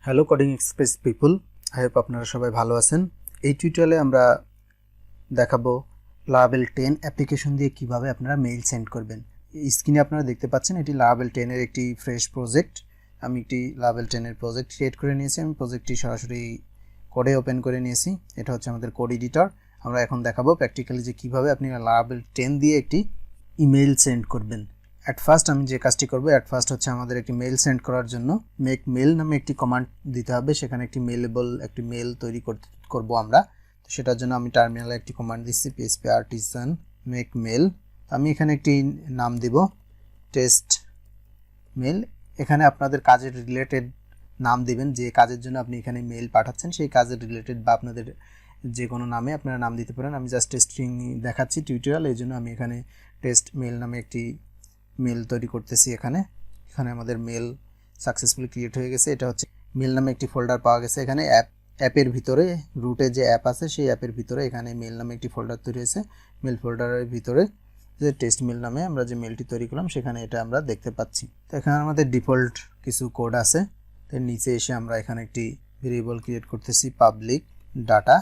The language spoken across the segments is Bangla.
Hello coding express people, I hope আপনারা সবাই ভালো আছেন। এই টিউটোরিয়ালে আমরা দেখাবো লারাভেল 10 অ্যাপ্লিকেশন দিয়ে কিভাবে আপনারা মেইল সেন্ড করবেন। স্ক্রিনে আপনারা দেখতে পাচ্ছেন এটি লারাভেল 10 এর একটি ফ্রেশ প্রজেক্ট। আমি একটি লারাভেল 10 এর প্রজেক্ট ক্রিয়েট করে নিয়েছি। আমি প্রজেক্টটি সরাসরি কোডে ওপেন করে নিয়েছি। এটা হচ্ছে আমাদের কোড এডিটর। আমরা এখন দেখাবো প্র্যাকটিক্যালি যে কিভাবে আপনি লারাভেল 10 দিয়ে একটি ইমেইল সেন্ড করবেন। অ্যাট ফার্স্ট আমি যে কাজটি করব, অ্যাট ফার্স্ট হচ্ছে আমাদের একটি মেইল সেন্ড করার জন্য মেক মেল নামে একটি কমান্ড দিতে হবে। সেখানে একটি মেলেবল একটি মেল তৈরি করব আমরা। তো সেটার জন্য আমি টার্মিনালে একটি কমান্ড দিচ্ছি, php artisan মেক মেল। আমি এখানে একটি নাম দিব টেস্ট মেল। এখানে আপনাদের কাজের রিলেটেড নাম দিবেন, যে কাজের জন্য আপনি এখানে মেল পাঠাচ্ছেন সেই কাজের রিলেটেড বা আপনাদের যে কোনো নামে আপনারা নাম দিতে পারেন। আমি জাস্ট টেস্টিং দেখাচ্ছি টিউটোরিয়াল, এই জন্য আমি এখানে টেস্ট মেল নামে একটি মেল তৈরি করতেছি। এখানে আমাদের মেল সাকসেসফুলি ক্রিয়েট হয়ে গেছে। এটা হচ্ছে মেল নামে একটি ফোল্ডার পাওয়া গেছে। এখানে অ্যাপের ভিতরে রুটে যে অ্যাপ আছে সেই অ্যাপের ভিতরে এখানে মেল নামে একটি ফোল্ডার তৈরি হয়েছে। মেল ফোল্ডারের ভিতরে যে টেস্ট মেল নামে আমরা যে মেলটি তৈরি করলাম সেখানে এটা আমরা দেখতে পাচ্ছি। তো এখানে আমাদের ডিফল্ট কিছু কোড আছে। এর নিচে এসে আমরা এখানে একটি ভেরিয়েবল ক্রিয়েট করতেছি, পাবলিক ডাটা।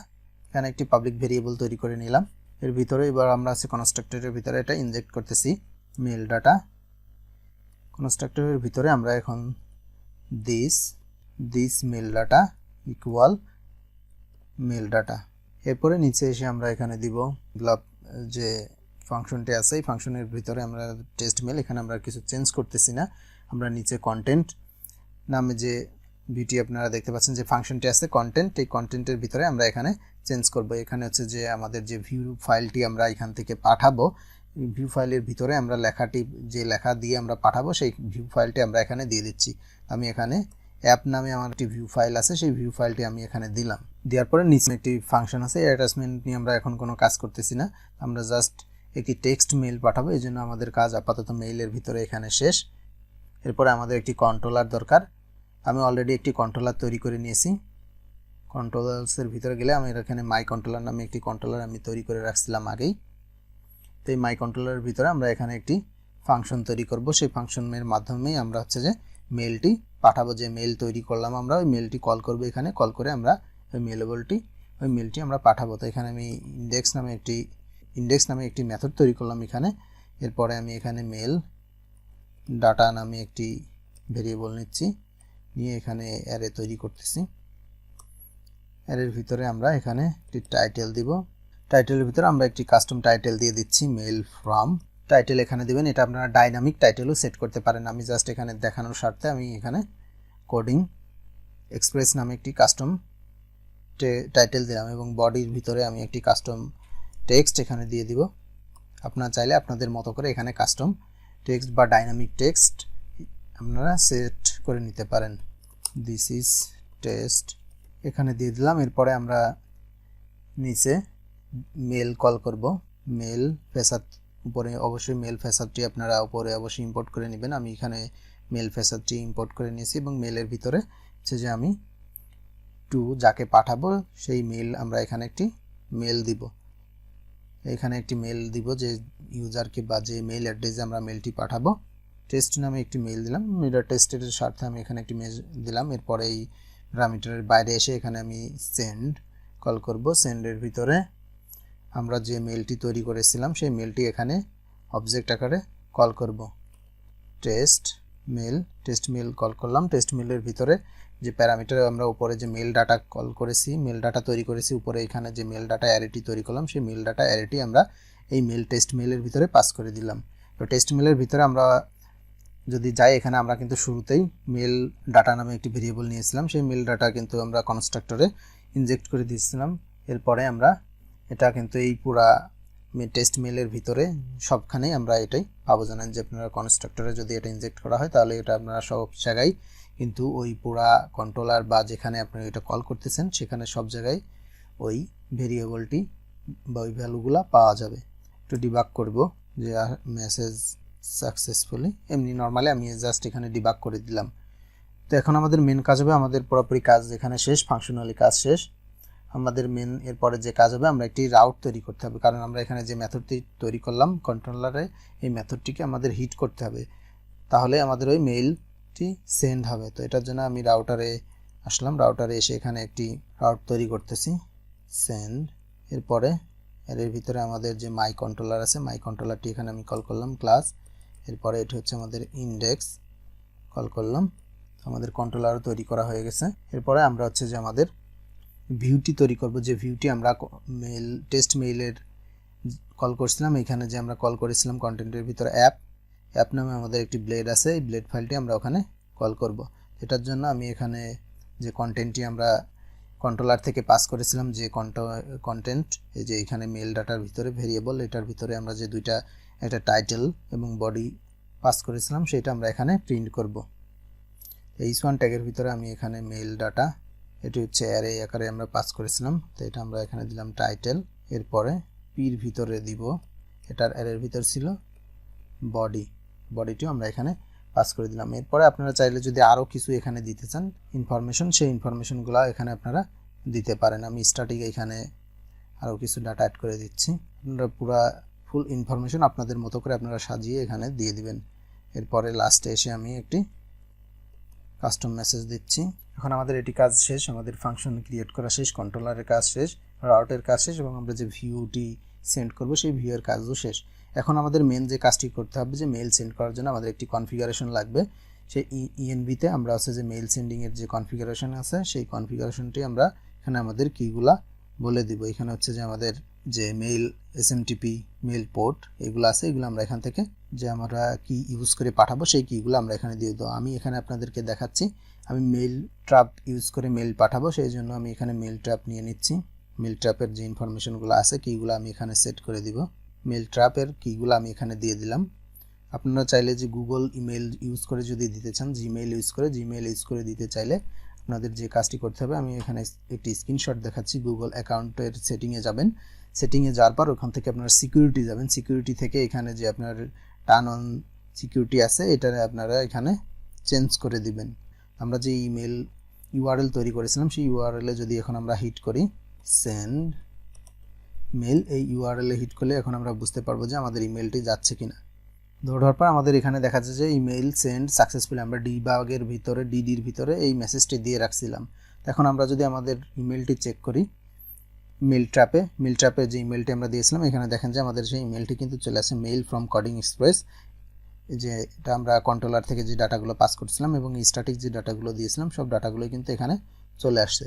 এখানে একটি পাবলিক ভেরিয়েবল তৈরি করে নিলাম। এর ভিতরে এবার আমরা আছে কনস্ট্রাক্টরের ভিতরে এটা ইনজেক্ট করতেছি মেল ডাটা। কনস্ট্রাক্টরের ভিতরে আমরা এখন this mail data equal mail data. এরপরে নিচে এসে আমরা এখানে দিব যে ফাংশনটি আছে এই ফাংশনের ভিতরে আমরা টেস্ট মেল, এখানে আমরা কিছু চেঞ্জ করতেছি না। আমরা নিচে কন্টেন্ট নামে যে ভিটি আপনারা দেখতে পাচ্ছেন যে ফাংশনটি আছে কন্টেন্ট, এই কন্টেন্টের ভিতরে আমরা এখানে চেঞ্জ করব। এখানে হচ্ছে যে আমাদের যে ভিউ ফাইলটি আমরা এখান থেকে পাঠাবো, ভিউ ফাইলের ভিতরে আমরা লেখাটি যে লেখা দিয়ে আমরা পাঠাবো সেই ভিউ ফাইলটি আমরা এখানে দিয়ে দিচ্ছি। আমি এখানে অ্যাপ নামে আমার একটি ভিউ ফাইল আছে, সেই ভিউ ফাইলটি আমি এখানে দিলাম। দেওয়ার পরে নিচে একটি ফাংশন আছে, অ্যাটাচমেন্ট নিয়ে আমরা এখন কোনো কাজ করতেছি না, আমরা জাস্ট একটি টেক্সট মেইল পাঠাবো। এই জন্য আমাদের কাজ আপাতত মেইলের ভিতরে এখানে শেষ। এরপরে আমাদের একটি কন্ট্রোলার দরকার। আমি অলরেডি একটি কন্ট্রোলার তৈরি করে নিয়েছি। কন্ট্রোলার্সের ভিতরে গেলে আমি এখানে মাই কন্ট্রোলার নামে একটি কন্ট্রোলার আমি তৈরি করে রাখছিলাম আগেই। তো এই মাই কন্ট্রোলারের ভিতরে আমরা এখানে একটি ফাংশন তৈরি করব। সেই ফাংশনের মাধ্যমেই আমরা হচ্ছে যে মেলটি পাঠাবো। যে মেল তৈরি করলাম আমরা ওই মেলটি কল করব, এখানে কল করে আমরা ওই মেলটি আমরা পাঠাবো। তো এখানে আমি ইন্ডেক্স নামে একটি মেথড তৈরি করলাম এখানে। এরপরে আমি এখানে মেল ডাটা নামে একটি ভেরিয়েবল নিচ্ছি, নিয়ে এখানে অ্যারে তৈরি করতেছি। অ্যারের ভিতরে আমরা এখানে একটি টাইটেল দিব। টাইটেলের ভিতরে আমরা একটি কাস্টম টাইটেল দিয়ে দিচ্ছি মেল ফ্রম। টাইটেল এখানে দিবেন, এটা আপনারা ডাইনামিক টাইটেলও সেট করতে পারেন। আমি জাস্ট এখানে দেখানোর স্বার্থে আমি এখানে কোডিং এক্সপ্রেস নামে একটি কাস্টম টাইটেল দিলাম এবং বডির ভিতরে আমি একটি কাস্টম টেক্সট এখানে দিয়ে দিব। আপনারা চাইলে আপনাদের মতো করে এখানে কাস্টম টেক্সট বা ডাইনামিক টেক্সট আপনারা সেট করে নিতে পারেন। দিস ইজ টেস্ট এখানে দিয়ে দিলাম। এরপরে আমরা নিচে মেল কল করব। মেল ফেসাদ উপরে অবশ্যই মেল ফেসাদটি আপনারা উপরে অবশ্যই ইম্পোর্ট করে নেবেন। আমি এখানে মেল ফেসাদটি ইম্পোর্ট করে নিয়েছি এবং মেলের ভিতরে হচ্ছে যে আমি যাকে পাঠাবো সেই মেল আমরা এখানে একটি মেল দিব। এখানে একটি মেল দিব যে ইউজারকে বা যে মেল অ্যাড্রেসে আমরা মেলটি পাঠাবো। টেস্ট নামে একটি মেল দিলাম। মেলের টেস্টের স্বার্থে আমি এখানে একটি মেল দিলাম। এরপরে এই প্যারামিটারের বাইরে এসে এখানে আমি সেন্ড কল করব। সেন্ডের ভিতরে আমরা যে মেলটি তৈরি করেছিলাম সেই মেলটি এখানে অবজেক্ট আকারে কল করব। টেস্ট মেল কল করলাম। টেস্ট মেলের ভিতরে যে প্যারামিটার আমরা উপরে যে মেল ডাটা কল করেছি, মেল ডাটা তৈরি করেছি, উপরে এখানে যে মেল ডাটা অ্যারেটি তৈরি করলাম সেই মেল ডাটা অ্যারেটি আমরা এই টেস্ট মেলের ভিতরে পাস করে দিলাম। তো টেস্ট মেলের ভিতরে আমরা যদি যাই, এখানে আমরা কিন্তু শুরুতেই মেল ডাটা নামে একটি ভেরিয়েবল নিয়েছিলাম, সেই মেল ডাটা কিন্তু আমরা কনস্ট্রাক্টরে ইনজেক্ট করে দিয়েছিলাম। এরপরে আমরা এটা কিন্তু এই পুরা টেস্ট মেলের ভিতরে সবখানেই আমরা এটাই পাবো। জানেন যে আপনারা কনস্ট্রাক্টরে যদি এটা ইনজেক্ট করা হয় তাহলে এটা আপনারা সব জায়গায় কিন্তু ওই পুরা কন্ট্রোলার বা যেখানে আপনারা এটা কল করতেছেন সেখানে সব জায়গায় ওই ভেরিয়েবলটি বা ওই ভ্যালুগুলা পাওয়া যাবে। একটু ডিবাগ করব যে মেসেজ সাকসেসফুলি, এমনি নর্মালি আমি জাস্ট এখানে ডিবাগ করে দিলাম। তো এখন আমাদের মেন কাজ হবে, আমাদের পুরোপুরি কাজ এখানে শেষ, ফাংশনালি কাজ শেষ। আমাদের মেন এরপরে যে কাজ হবে আমরা একটি রাউট তৈরি করতে হবে, কারণ আমরা এখানে যে মেথডটি তৈরি করলাম কন্ট্রোলারে এই মেথডটিকে আমাদের হিট করতে হবে, তাহলে আমাদের ওই মেইলটি সেন্ড হবে। তো এটার জন্য আমি রাউটারে আসলাম, রাউটারে এসে এখানে একটি রাউট তৈরি করতেছি সেন্ড। এরপরে এর ভিতরে আমাদের যে মাই কন্ট্রোলার আছে, মাই কন্ট্রোলারটি এখানে আমি কল করলাম ক্লাস। এরপরে এটি হচ্ছে আমাদের ইন্ডেক্স, কল করলাম। আমাদের কন্ট্রোলারও তৈরি করা হয়ে গেছে। এরপরে আমরা হচ্ছে যে আমাদের ভিউটি তৈরি করব, যে ভিউটি আমরা মেল টেস্ট মেইলের কল করছিলাম। এখানে যে আমরা কল করেছিলাম কন্টেন্টের ভিতরে অ্যাপ নামে আমাদের একটি ব্লেড আছে, এই ব্লেড ফাইলটি আমরা ওখানে কল করব। এটার জন্য আমি এখানে যে কন্টেন্টটি আমরা কন্ট্রোলার থেকে পাস করেছিলাম, যে কন্টেন্ট, এই যে এখানে মেল ডাটার ভিতরে ভেরিয়েবল, এটার ভিতরে আমরা যে দুইটা, একটা টাইটেল এবং বডি পাস করেছিলাম, সেটা আমরা এখানে প্রিন্ট করব। h1 ট্যাগের ভিতরে আমি এখানে মেল ডাটা, এটি হচ্ছে অ্যারে আকারে আমরা পাস করেছিলাম, তো এটা আমরা এখানে দিলাম টাইটেল। এরপরে পির ভিতরে দিব, এটার অ্যারের ভিতর ছিল বডিটিও আমরা এখানে পাস করে দিলাম। এরপরে আপনারা চাইলে যদি আরও কিছু এখানে দিতে চান ইনফরমেশন, সেই ইনফরমেশনগুলো এখানে আপনারা দিতে পারেন। আমি স্টার্টিং এখানে আরও কিছু ডাটা অ্যাড করে দিচ্ছি। আপনারা পুরো ফুল ইনফরমেশন আপনাদের মতো করে আপনারা সাজিয়ে এখানে দিয়ে দিবেন। এরপরে লাস্টে এসে আমি একটি কাস্টম মেসেজ দিচ্ছি। এখন আমাদের এটি কাজ শেষ, আমাদের ফাংশন ক্রিয়েট করা শেষ, কন্ট্রোলারের কাজ শেষ, রাউটের কাজ শেষ, এবং আমরা যে ভিউটি সেন্ড করব সেই ভিউয়ের কাজও শেষ। এখন আমাদের মেন যে কাজটি করতে হবে, যে মেইল সেন্ড করার জন্য আমাদের একটি কনফিগারেশন লাগবে। সেই ইএনভিতে আমরা আছে যে মেইল সেন্ডিংয়ের যে কনফিগারেশন আছে, সেই কনফিগারেশনটি আমরা এখানে আমাদের কিগুলা বলে দিব। এখানে হচ্ছে যে আমাদের যে মেইল এসএমটিপি মেইল পোর্ট এগুলো আছে, এগুলো আমরা এখান থেকে যে আমরা কি ইউজ করে পাঠাবো সেই কিগুলো আমরা এখানে দিয়ে দেবো। আমি এখানে আপনাদেরকে দেখাচ্ছি, আমি মেইল ট্র্যাপ ইউজ করে মেইল পাঠাবো, সেই জন্য আমি এখানে মেইল ট্র্যাপ নিয়ে নিচ্ছি। মেইল ট্র্যাপের যে ইনফরমেশনগুলো আছে কিগুলো আমি এখানে সেট করে দিব। মেইল ট্র্যাপের কিগুলো আমি এখানে দিয়ে দিলাম। আপনারা চাইলে যে গুগল ইমেল ইউজ করে যদি দিতে চান, জিমেইল ইউজ করে দিতে চাইলে আপনাদের যে কাজটি করতে হবে, আমি এখানে একটি স্ক্রিনশট দেখাচ্ছি। গুগল অ্যাকাউন্টের সেটিংয়ে যাবেন, সেটিংয়ে যাওয়ার পর ওখান থেকে আপনারা সিকিউরিটি যাবেন, সিকিউরিটি থেকে এখানে যে আপনার টার্ন অন সিকিউরিটি আছে, এটা আপনারা এখানে চেঞ্জ করে দিবেন। আমরা যে ইমেল ইউআরএল তৈরি করেছিলাম, সেই ইউআরএলে যদি এখন আমরা হিট করি সেন্ড মেল, এই ইউআরএলে হিট করলে এখন আমরা বুঝতে পারবো যে আমাদের ইমেলটি যাচ্ছে কিনা। ধরার পর আমাদের এখানে দেখা যাচ্ছে যে ইমেল সেন্ড সাকসেসফুলি, আমরা ডিবাগের ভিতরে ডিডির ভিতরে এই মেসেজটি দিয়ে রাখছিলাম। এখন আমরা যদি আমাদের ইমেলটি চেক করি মেল ট্র্যাপে যে ইমেলটি আমরা দিয়েছিলাম, এখানে দেখেন যে আমাদের সেই ইমেলটি কিন্তু চলে আসে, মেইল ফ্রম কোডিং এক্সপ্রেস। যে এটা আমরা কন্ট্রোলার থেকে যে ডাটাগুলো পাস করছিলাম এবং স্ট্যাটিক যে ডাটাগুলো দিয়েছিলাম, সব ডাটাগুলো কিন্তু এখানে চলে আসছে।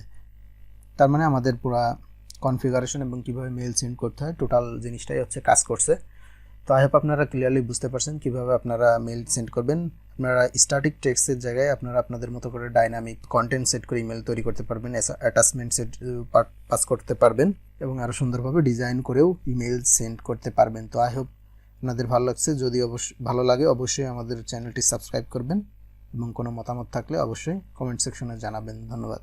তার মানে আমাদের পুরো কনফিগারেশন এবং কীভাবে মেইল সেন্ড করতে হয় টোটাল জিনিসটাই হচ্ছে কাজ করছে। তো আই হোপ আপনারা ক্লিয়ারলি বুঝতে পারছেন কীভাবে আপনারা মেইল সেন্ড করবেন। আপনারা স্ট্যাটিক টেক্সটের জায়গায় আপনারা আপনাদের মতো করে ডাইনামিক কন্টেন্ট সেট করে ইমেল তৈরি করতে পারবেন, অ্যাটাচমেন্ট সেট পাস করতে পারবেন এবং আরও সুন্দরভাবে ডিজাইন করেও ইমেল সেন্ড করতে পারবেন। তো আই হোপ আপনাদের ভালো লাগছে। যদি ভালো লাগে অবশ্যই আমাদের চ্যানেলটি সাবস্ক্রাইব করবেন এবং কোনো মতামত থাকলে অবশ্যই কমেন্ট সেকশনে জানাবেন। ধন্যবাদ।